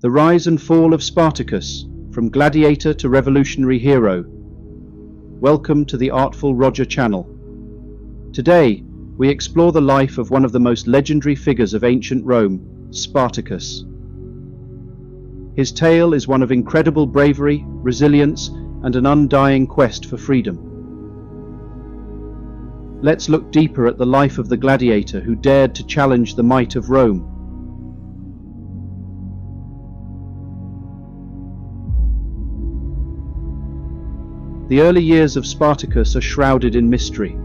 The rise and fall of Spartacus, from gladiator to revolutionary hero. Welcome to the Artful Roger channel. Today, we explore the life of one of the most legendary figures of ancient Rome, Spartacus. His tale is one of incredible bravery, resilience, and an undying quest for freedom. Let's look deeper at the life of the gladiator who dared to challenge the might of Rome. The early years of Spartacus are shrouded in mystery.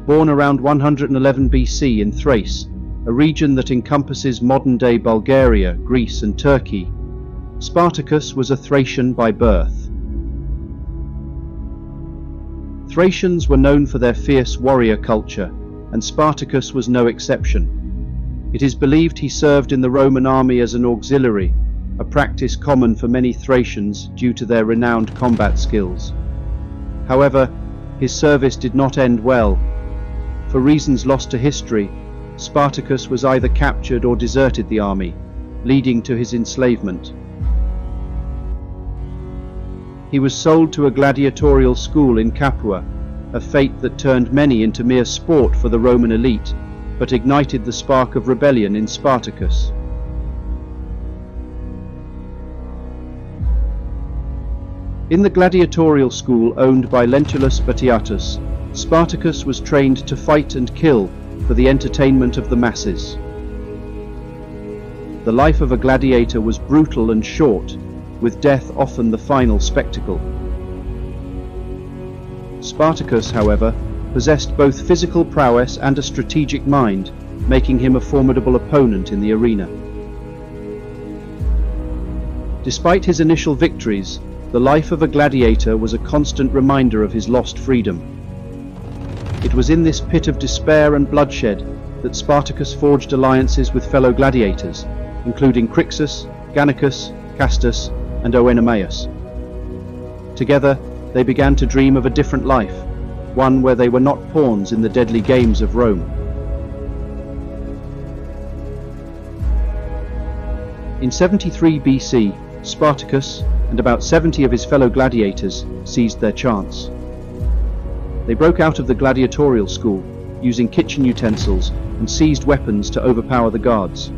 Born around 111 BC in Thrace, a region that encompasses modern-day Bulgaria, Greece and Turkey, Spartacus was a Thracian by birth. Thracians were known for their fierce warrior culture, and Spartacus was no exception. It is believed he served in the Roman army as an auxiliary, a practice common for many Thracians due to their renowned combat skills. However, his service did not end well. For reasons lost to history, Spartacus was either captured or deserted the army, leading to his enslavement. He was sold to a gladiatorial school in Capua, a fate that turned many into mere sport for the Roman elite, but ignited the spark of rebellion in Spartacus. In the gladiatorial school owned by Lentulus Batiatus, Spartacus was trained to fight and kill for the entertainment of the masses. The life of a gladiator was brutal and short, with death often the final spectacle. Spartacus, however, possessed both physical prowess and a strategic mind, making him a formidable opponent in the arena. Despite his initial victories, the life of a gladiator was a constant reminder of his lost freedom. It was in this pit of despair and bloodshed that Spartacus forged alliances with fellow gladiators, including Crixus, Gannicus, Castus, and Oenomaus. Together, they began to dream of a different life, one where they were not pawns in the deadly games of Rome. In 73 BC, Spartacus and about 70 of his fellow gladiators seized their chance. They broke out of the gladiatorial school, using kitchen utensils and seized weapons to overpower the guards.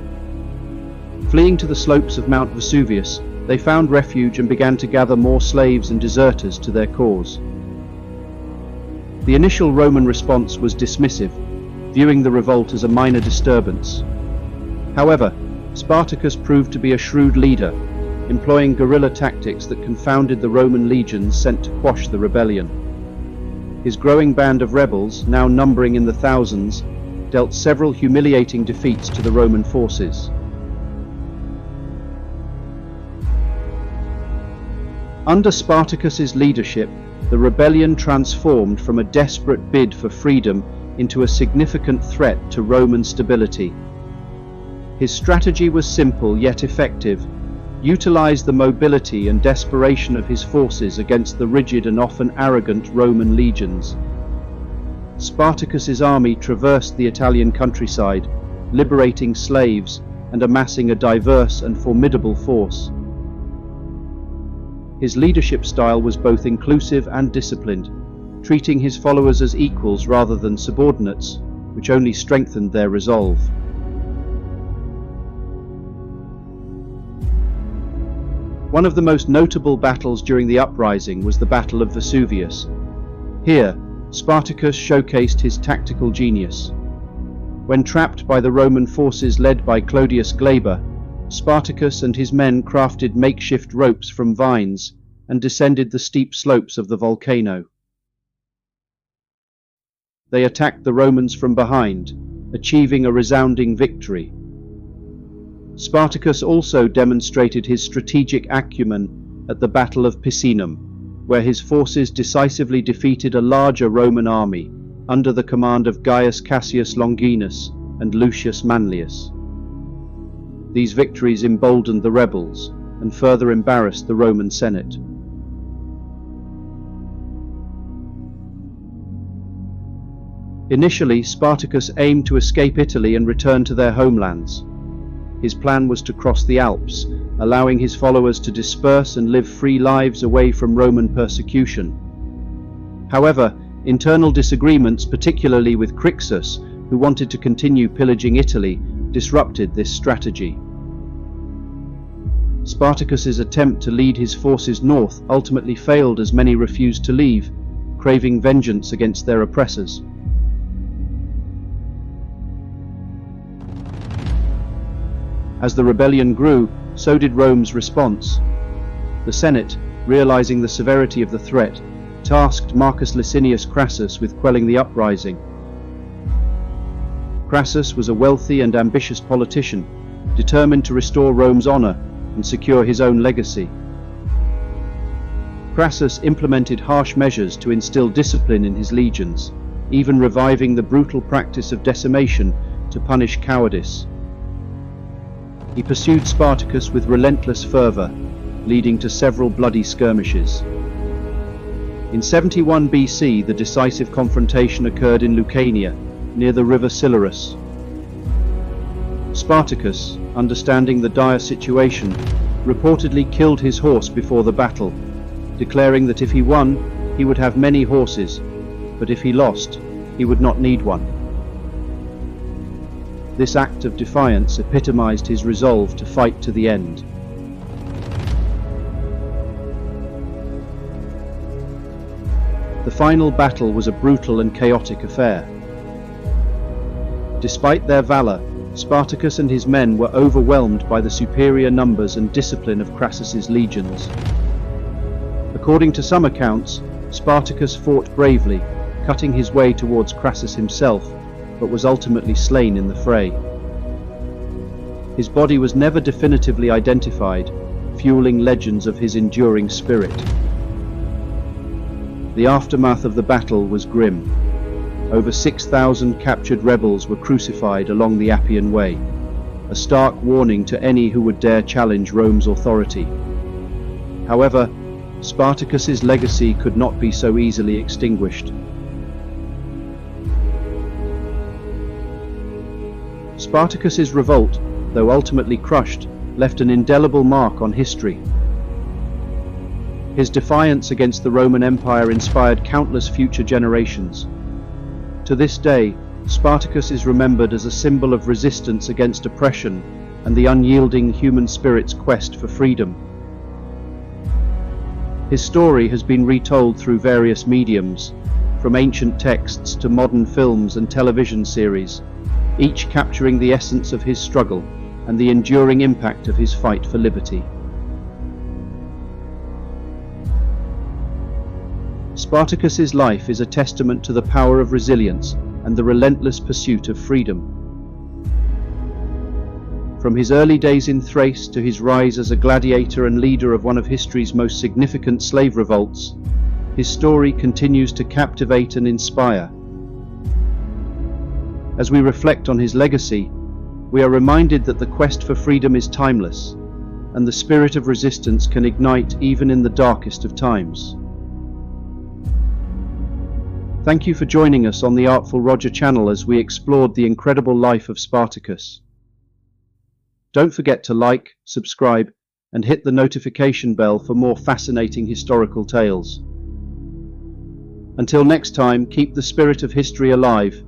Fleeing to the slopes of Mount Vesuvius, they found refuge and began to gather more slaves and deserters to their cause. The initial Roman response was dismissive, viewing the revolt as a minor disturbance. However, Spartacus proved to be a shrewd leader, employing guerrilla tactics that confounded the Roman legions sent to quash the rebellion. His growing band of rebels, now numbering in the thousands, dealt several humiliating defeats to the Roman forces. Under Spartacus's leadership, the rebellion transformed from a desperate bid for freedom into a significant threat to Roman stability. His strategy was simple yet effective: utilize the mobility and desperation of his forces against the rigid and often arrogant Roman legions. Spartacus's army traversed the Italian countryside, liberating slaves and amassing a diverse and formidable force. His leadership style was both inclusive and disciplined, treating his followers as equals rather than subordinates, which only strengthened their resolve. One of the most notable battles during the uprising was the Battle of Vesuvius. Here, Spartacus showcased his tactical genius. When trapped by the Roman forces led by Clodius Glaber, Spartacus and his men crafted makeshift ropes from vines and descended the steep slopes of the volcano. They attacked the Romans from behind, achieving a resounding victory. Spartacus also demonstrated his strategic acumen at the Battle of Picenum, where his forces decisively defeated a larger Roman army under the command of Gaius Cassius Longinus and Lucius Manlius. These victories emboldened the rebels and further embarrassed the Roman Senate. Initially, Spartacus aimed to escape Italy and return to their homelands. His plan was to cross the Alps, allowing his followers to disperse and live free lives away from Roman persecution. However, internal disagreements, particularly with Crixus, who wanted to continue pillaging Italy, disrupted this strategy. Spartacus's attempt to lead his forces north ultimately failed as many refused to leave, craving vengeance against their oppressors. As the rebellion grew, so did Rome's response. The Senate, realizing the severity of the threat, tasked Marcus Licinius Crassus with quelling the uprising. Crassus was a wealthy and ambitious politician, determined to restore Rome's honor and secure his own legacy. Crassus implemented harsh measures to instill discipline in his legions, even reviving the brutal practice of decimation to punish cowardice. He pursued Spartacus with relentless fervor, leading to several bloody skirmishes. In 71 BC, the decisive confrontation occurred in Lucania, near the river Silurus. Spartacus, understanding the dire situation, reportedly killed his horse before the battle, declaring that if he won, he would have many horses, but if he lost, he would not need one. This act of defiance epitomized his resolve to fight to the end. The final battle was a brutal and chaotic affair. Despite their valor, Spartacus and his men were overwhelmed by the superior numbers and discipline of Crassus's legions. According to some accounts, Spartacus fought bravely, cutting his way towards Crassus himself, but was ultimately slain in the fray. His body was never definitively identified, fueling legends of his enduring spirit. The aftermath of the battle was grim. Over 6,000 captured rebels were crucified along the Appian Way, a stark warning to any who would dare challenge Rome's authority. However, Spartacus's legacy could not be so easily extinguished. Spartacus's revolt, though ultimately crushed, left an indelible mark on history. His defiance against the Roman Empire inspired countless future generations. To this day, Spartacus is remembered as a symbol of resistance against oppression and the unyielding human spirit's quest for freedom. His story has been retold through various mediums, from ancient texts to modern films and television series, each capturing the essence of his struggle and the enduring impact of his fight for liberty. Spartacus's life is a testament to the power of resilience and the relentless pursuit of freedom. From his early days in Thrace to his rise as a gladiator and leader of one of history's most significant slave revolts, his story continues to captivate and inspire. As we reflect on his legacy, we are reminded that the quest for freedom is timeless, and the spirit of resistance can ignite even in the darkest of times. Thank you for joining us on the Artful Roger channel as we explored the incredible life of Spartacus. Don't forget to like, subscribe, and hit the notification bell for more fascinating historical tales. Until next time, keep the spirit of history alive